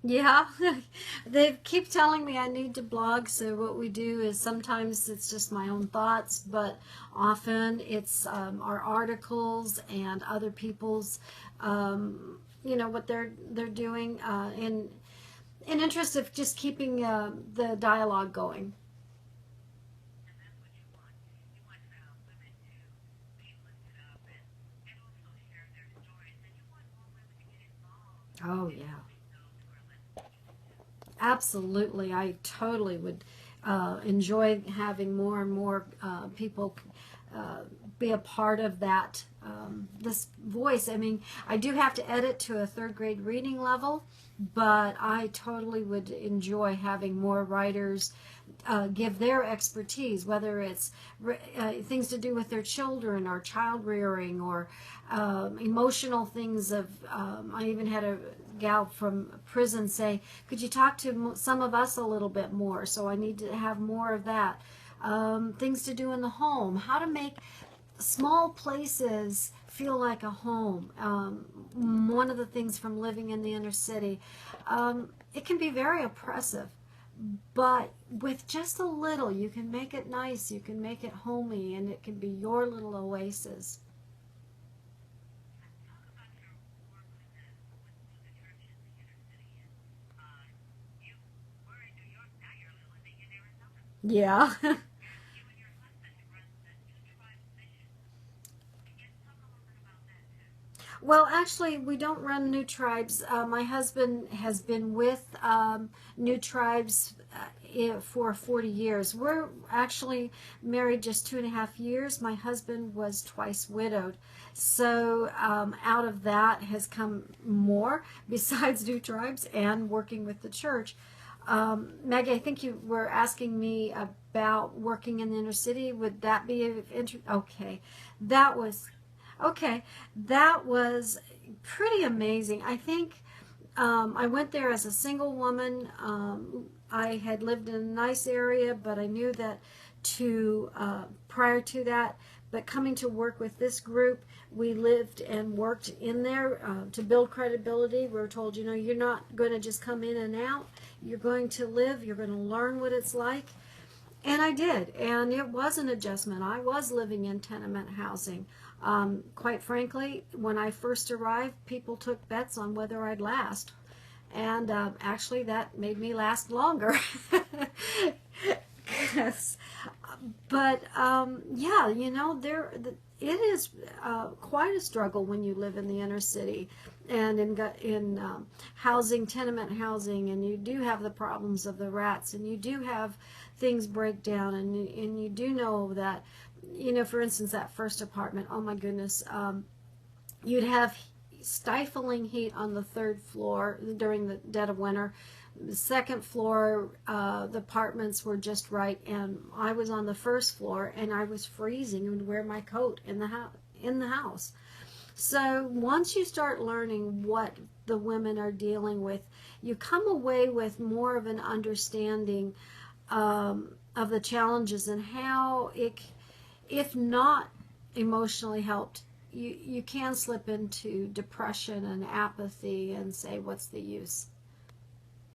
Yeah, they keep telling me I need to blog. So what we do is sometimes it's just my own thoughts, but often it's our articles and other people's, what they're doing in interest of just keeping the dialogue going. Oh yeah. Absolutely, I totally would enjoy having more and more people uh, be a part of that. This voice. I mean, I do have to edit to a third grade reading level, but I totally would enjoy having more writers give their expertise, whether it's things to do with their children or child rearing or emotional things. I even had a gal from prison say, "Could you talk to some of us a little bit more?" So I need to have more of that. Things to do in the home, how to make small places feel like a home. One of the things from living in the inner city, it can be very oppressive, but with just a little, you can make it nice, you can make it homey, and it can be your little oasis. Yeah. Well, actually, we don't run New Tribes. My husband has been with New Tribes for 40 years. We're actually married just 2.5 years. My husband was twice widowed. So out of that has come more besides New Tribes and working with the church. Maggie, I think you were asking me about working in the inner city. Would that be of interest? Okay. That was Okay, that was pretty amazing. I think I went there as a single woman. I had lived in a nice area, but I knew that prior to that, but coming to work with this group, we lived and worked in there to build credibility. We were told, you're not going to just come in and out. You're going to live. You're going to learn what it's like. And I did, and it was an adjustment. I was living in tenement housing. Quite frankly, when I first arrived, people took bets on whether I'd last. And actually, that made me last longer. Yes. But yeah, it is quite a struggle when you live in the inner city and in housing, tenement housing, and you do have the problems of the rats, and you do have things break down, and you do know that, for instance, that first apartment. Oh my goodness, you'd have stifling heat on the third floor during the dead of winter. The second floor, the apartments were just right, and I was on the first floor, and I was freezing and would wear my coat in the house. So once you start learning what the women are dealing with, you come away with more of an understanding of the challenges and how it, if not emotionally helped, you can slip into depression and apathy and say, what's the use?